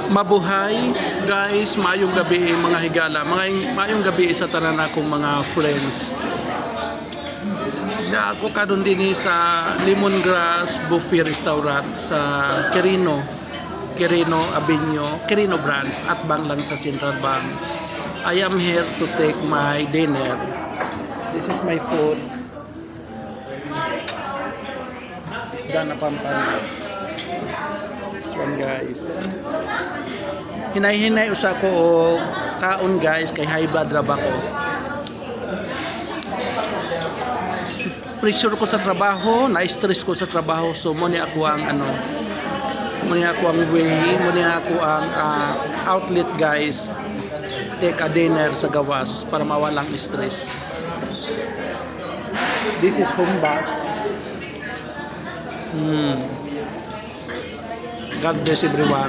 Mabuhay guys, maayong gabi mga higala, maayong gabi sa tanan akong mga friends. Na ako kadon din sa Lemongrass Buffet Restaurant sa Quirino Avenue, Quirino branch at bang lang sa Central Bank. I am here to take my dinner. This is my food. Isda na pampano. This one guys. Hinay-hinay usa ko og kaon guys kay high blood ra ba ko. Pressure ko sa trabaho, na-stress ko sa trabaho, so mo ni ako ang way, mo ni ako ang outlet guys. Take a dinner sa gawas para mawalang stress. This is humba. God bless everyone.